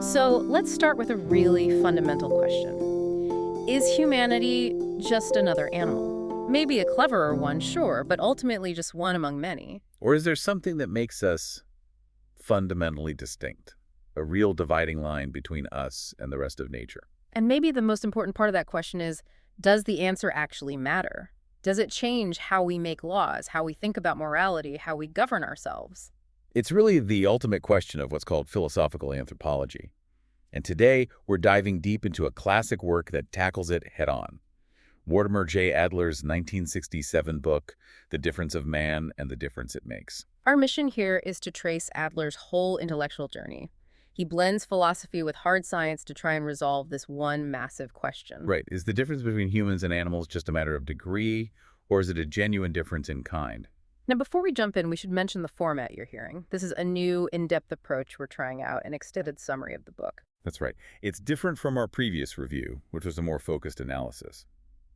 So let's start with a really fundamental question. Is humanity just another animal? Maybe a cleverer one, sure, but ultimately just one among many. Or is there something that makes us fundamentally distinct? A real dividing line between us and the rest of nature? And maybe the most important part of that question is, does the answer actually matter? Does it change how we make laws, how we think about morality, how we govern ourselves? It's really the ultimate question of what's called philosophical anthropology. And today, we're diving deep into a classic work that tackles it head-on. Mortimer J. Adler's 1967 book, The Difference of Man and the Difference It Makes. Our mission here is to trace Adler's whole intellectual journey. He blends philosophy with hard science to try and resolve this one massive question. Right. Is the difference between humans and animals just a matter of degree, or is it a genuine difference in kind? Now, before we jump in, we should mention the format you're hearing. This is a new, in-depth approach we're trying out, an extended summary of the book. That's right. It's different from our previous review, which was a more focused analysis.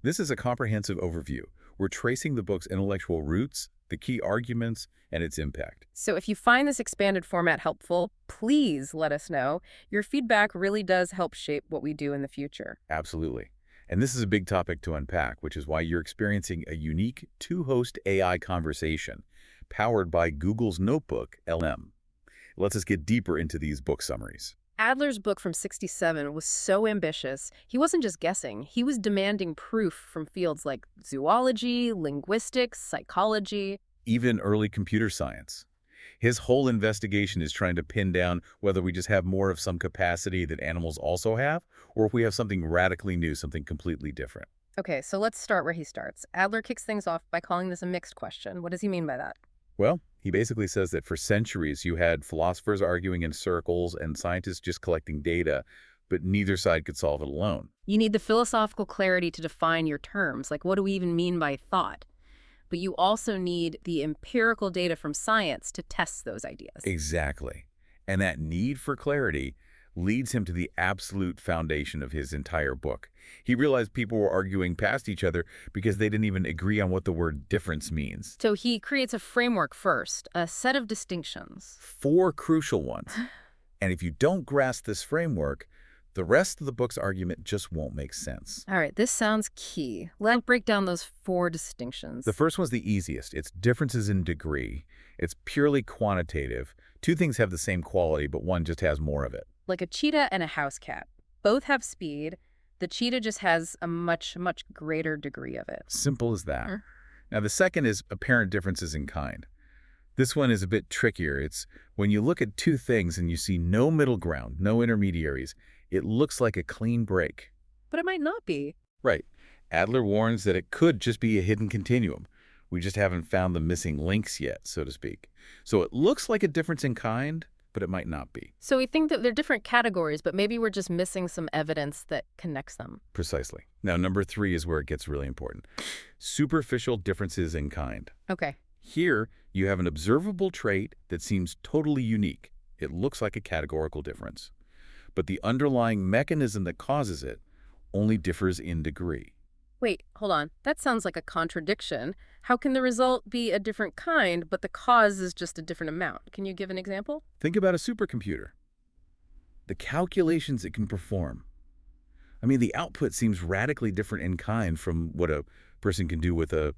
This is a comprehensive overview. We're tracing the book's intellectual roots, the key arguments, and its impact. So if you find this expanded format helpful, please let us know. Your feedback really does help shape what we do in the future. Absolutely. And this is a big topic to unpack, which is why you're experiencing a unique two-host AI conversation powered by Google's NotebookLM. It lets us get deeper into these book summaries. Adler's book from '67 was so ambitious, he wasn't just guessing, he was demanding proof from fields like zoology, linguistics, psychology. Even early computer science. His whole investigation is trying to pin down whether we just have more of some capacity that animals also have, or if we have something radically new, something completely different. Okay, so let's start where he starts. Adler kicks things off by calling this a mixed question. What does he mean by that? Well, he basically says that for centuries you had philosophers arguing in circles and scientists just collecting data, but neither side could solve it alone. You need the philosophical clarity to define your terms, like what do we even mean by thought? But you also need the empirical data from science to test those ideas. Exactly. And that need for clarity leads him to the absolute foundation of his entire book. He realized people were arguing past each other because they didn't even agree on what the word difference means. So he creates a framework first, a set of distinctions. 4 crucial ones. And if you don't grasp this framework, the rest of the book's argument just won't make sense. All right, this sounds key. Let's break down those 4 distinctions. The first one's the easiest. It's differences in degree. It's purely quantitative. 2 things have the same quality, but one just has more of it. Like a cheetah and a house cat. Both have speed. The cheetah just has a much, much greater degree of it. Simple as that. Now, the second is apparent differences in kind. This one is a bit trickier. It's when you look at 2 things and you see no middle ground, no intermediaries, it looks like a clean break. But it might not be. Right. Adler warns that it could just be a hidden continuum. We just haven't found the missing links yet, so to speak. So it looks like a difference in kind, but it might not be. So we think that they're different categories, but maybe we're just missing some evidence that connects them. Precisely. Now, number 3 is where it gets really important. Superficial differences in kind. Okay. Here, you have an observable trait that seems totally unique. It looks like a categorical difference. But the underlying mechanism that causes it only differs in degree. Wait, hold on. That sounds like a contradiction. How can the result be a different kind, but the cause is just a different amount? Can you give an example? Think about a supercomputer. The calculations it can perform. I mean, the output seems radically different in kind from what a person can do with a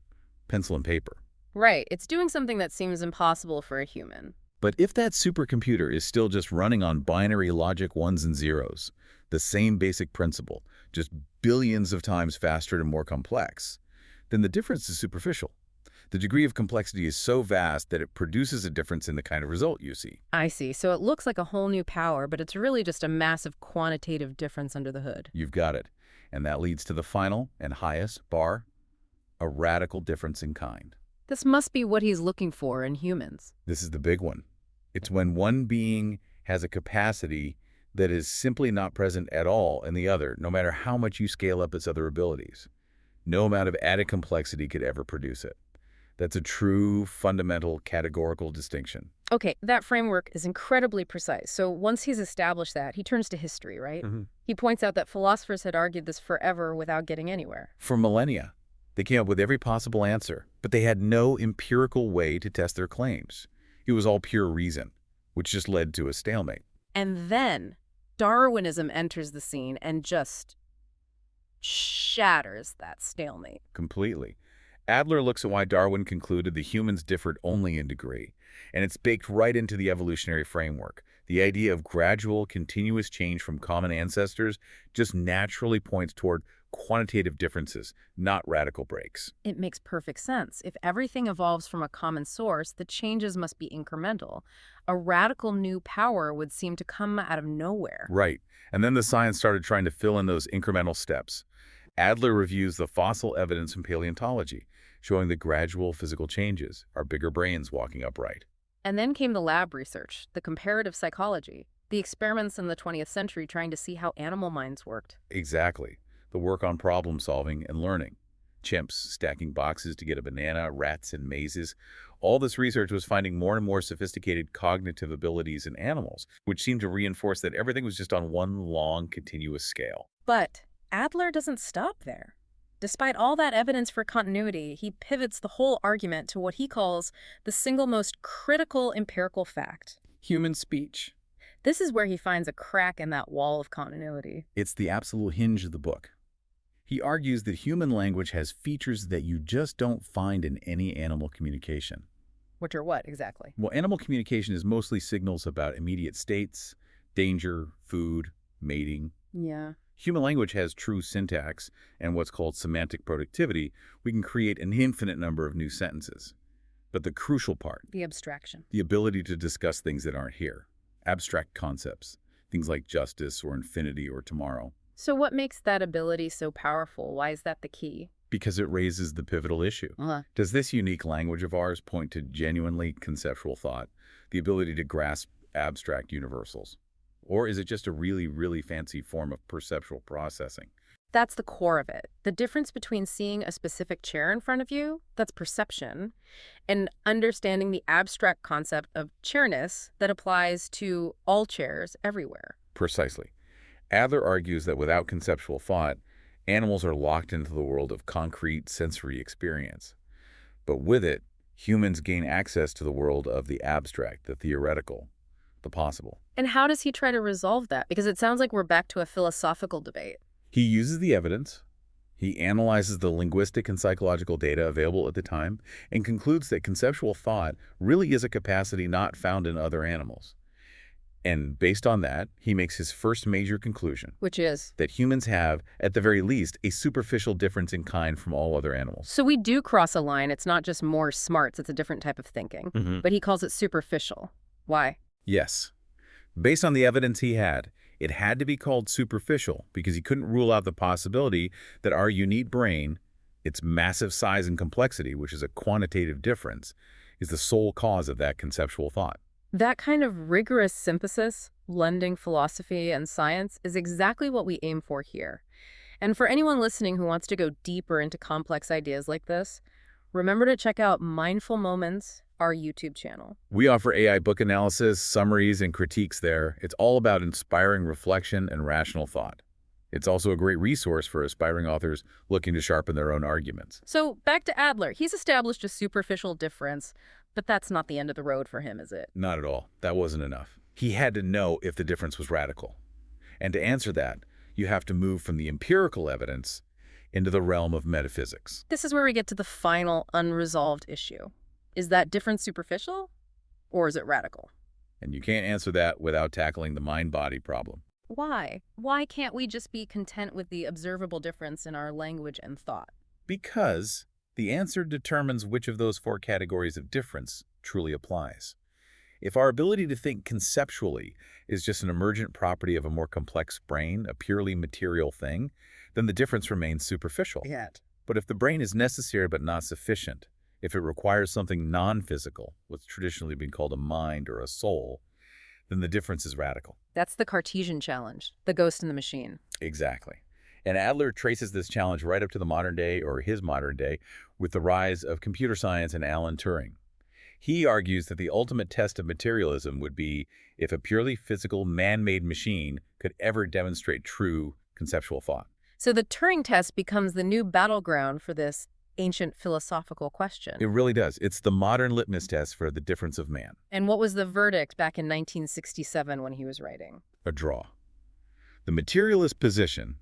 pencil and paper. Right. It's doing something that seems impossible for a human. But if that supercomputer is still just running on binary logic 1s and 0s, the same basic principle, just billions of times faster and more complex, then the difference is superficial. The degree of complexity is so vast that it produces a difference in the kind of result you see. I see. So it looks like a whole new power, but it's really just a massive quantitative difference under the hood. You've got it. And that leads to the final and highest bar, a radical difference in kind. This must be what he's looking for in humans. This is the big one. It's when one being has a capacity that is simply not present at all in the other, no matter how much you scale up its other abilities. No amount of added complexity could ever produce it. That's a true, fundamental, categorical distinction. Okay, that framework is incredibly precise. So once he's established that, he turns to history, right? He points out that philosophers had argued this forever without getting anywhere. For millennia, they came up with every possible answer, but they had no empirical way to test their claims. It was all pure reason, which just led to a stalemate. And then Darwinism enters the scene and just shatters that stalemate. Completely. Adler looks at why Darwin concluded the humans differed only in degree, and it's baked right into the evolutionary framework. The idea of gradual, continuous change from common ancestors just naturally points toward quantitative differences, not radical breaks. It makes perfect sense. If everything evolves from a common source, the changes must be incremental. A radical new power would seem to come out of nowhere. Right. And then the science started trying to fill in those incremental steps. Adler reviews the fossil evidence from paleontology, showing the gradual physical changes, our bigger brains walking upright. And then came the lab research, the comparative psychology, the experiments in the 20th century trying to see how animal minds worked. Exactly. The work on problem solving and learning. Chimps stacking boxes to get a banana, rats in mazes. All this research was finding more and more sophisticated cognitive abilities in animals, which seemed to reinforce that everything was just on one long, continuous scale. But Adler doesn't stop there. Despite all that evidence for continuity, he pivots the whole argument to what he calls the single most critical empirical fact: human speech. This is where he finds a crack in that wall of continuity. It's the absolute hinge of the book. He argues that human language has features that you just don't find in any animal communication. Which are what, exactly? Well, animal communication is mostly signals about immediate states, danger, food, mating. Yeah. Human language has true syntax and what's called semantic productivity. We can create an infinite number of new sentences. But the crucial part, The abstraction. the ability to discuss things that aren't here, abstract concepts, things like justice or infinity or tomorrow. So what makes that ability so powerful? Why is that the key? Because it raises the pivotal issue. Does this unique language of ours point to genuinely conceptual thought, the ability to grasp abstract universals? Or is it just a really, really fancy form of perceptual processing? That's the core of it. The difference between seeing a specific chair in front of you, that's perception, and understanding the abstract concept of chairness that applies to all chairs everywhere. Precisely. Adler argues that without conceptual thought, animals are locked into the world of concrete sensory experience. But with it, humans gain access to the world of the abstract, the theoretical, the possible. And how does he try to resolve that? Because it sounds like we're back to a philosophical debate. He uses the evidence, he analyzes the linguistic and psychological data available at the time, and concludes that conceptual thought really is a capacity not found in other animals. And based on that, he makes his first major conclusion. Which is? That humans have, at the very least, a superficial difference in kind from all other animals. So we do cross a line. It's not just more smarts. It's a different type of thinking. But he calls it superficial. Why? Yes. Based on the evidence he had, it had to be called superficial because he couldn't rule out the possibility that our unique brain, its massive size and complexity, which is a quantitative difference, is the sole cause of that conceptual thought. That kind of rigorous synthesis, blending philosophy and science, is exactly what we aim for here. And for anyone listening who wants to go deeper into complex ideas like this, remember to check out Mindful Moments, our YouTube channel. We offer AI book analysis, summaries, and critiques there. It's all about inspiring reflection and rational thought. It's also a great resource for aspiring authors looking to sharpen their own arguments. So back to Adler. He's established a superficial difference, but that's not the end of the road for him, is it? Not at all. That wasn't enough. He had to know if the difference was radical. And to answer that, you have to move from the empirical evidence into the realm of metaphysics. This is where we get to the final unresolved issue. Is that difference superficial, or is it radical? And you can't answer that without tackling the mind-body problem. Why? Why can't we just be content with the observable difference in our language and thought? Because the answer determines which of those four categories of difference truly applies. If our ability to think conceptually is just an emergent property of a more complex brain, a purely material thing, then the difference remains superficial. But if the brain is necessary but not sufficient, if it requires something non-physical, what's traditionally been called a mind or a soul, then the difference is radical. That's the Cartesian challenge, the ghost in the machine. Exactly. And Adler traces this challenge right up to the modern day, or his modern day, with the rise of computer science and Alan Turing. He argues that the ultimate test of materialism would be if a purely physical, man-made machine could ever demonstrate true conceptual thought. So the Turing test becomes the new battleground for this ancient philosophical question. It really does. It's the modern litmus test for the difference of man. And what was the verdict back in 1967 when he was writing? A draw. The materialist position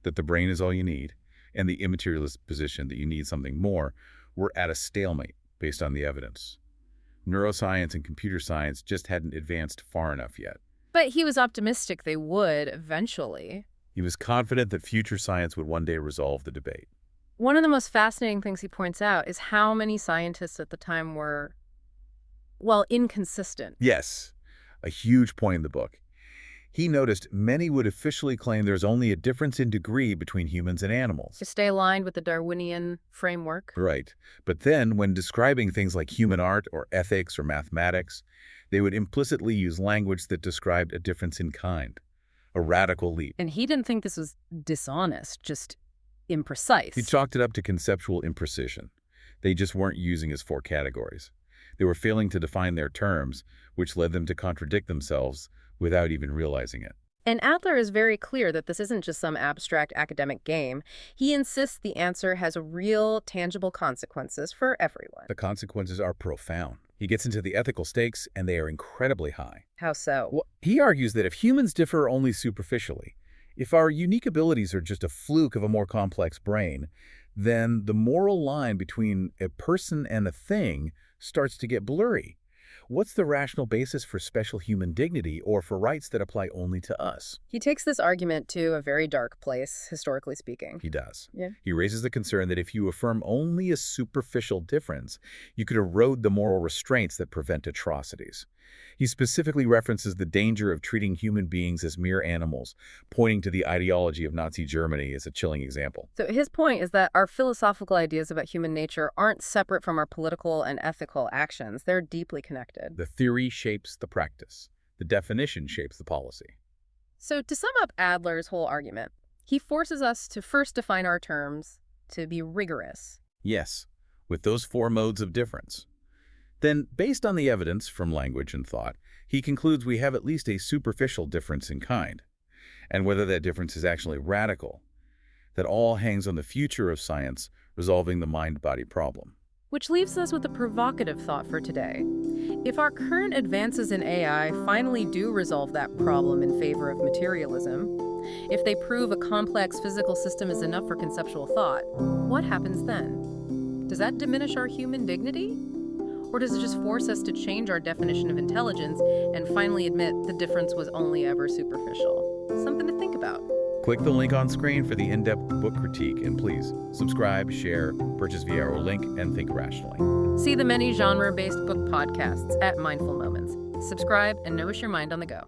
that the brain is all you need, and the immaterialist position that you need something more, were at a stalemate based on the evidence. Neuroscience and computer science just hadn't advanced far enough yet. But he was optimistic they would eventually. He was confident that future science would one day resolve the debate. One of the most fascinating things he points out is how many scientists at the time were, well, inconsistent. Yes, a huge point in the book. He noticed many would officially claim there's only a difference in degree between humans and animals. To stay aligned with the Darwinian framework. Right. But then, when describing things like human art or ethics or mathematics, they would implicitly use language that described a difference in kind, a radical leap. And he didn't think this was dishonest, just imprecise. He chalked it up to conceptual imprecision. They just weren't using his 4 categories. They were failing to define their terms, which led them to contradict themselves without even realizing it. And Adler is very clear that this isn't just some abstract academic game. He insists the answer has real, tangible consequences for everyone. The consequences are profound. He gets into the ethical stakes, and they are incredibly high. How so? Well, he argues that if humans differ only superficially, if our unique abilities are just a fluke of a more complex brain, then the moral line between a person and a thing starts to get blurry. What's the rational basis for special human dignity or for rights that apply only to us? He takes this argument to a very dark place, historically speaking. He does. Yeah. He raises the concern that if you affirm only a superficial difference, you could erode the moral restraints that prevent atrocities. He specifically references the danger of treating human beings as mere animals, pointing to the ideology of Nazi Germany as a chilling example. So his point is that our philosophical ideas about human nature aren't separate from our political and ethical actions. They're deeply connected. The theory shapes the practice. The definition shapes the policy. So to sum up Adler's whole argument, he forces us to first define our terms, to be rigorous. Yes, with those 4 modes of difference. Then, based on the evidence from language and thought, he concludes we have at least a superficial difference in kind. And whether that difference is actually radical, that all hangs on the future of science resolving the mind-body problem. Which leaves us with a provocative thought for today. If our current advances in AI finally do resolve that problem in favor of materialism, if they prove a complex physical system is enough for conceptual thought, what happens then? Does that diminish our human dignity? Or does it just force us to change our definition of intelligence and finally admit the difference was only ever superficial? Something to think about. Click the link on screen for the in-depth book critique, and please subscribe, share, purchase via our link, and think rationally. See the many genre-based book podcasts at Mindful Moments. Subscribe and nourish your mind on the go.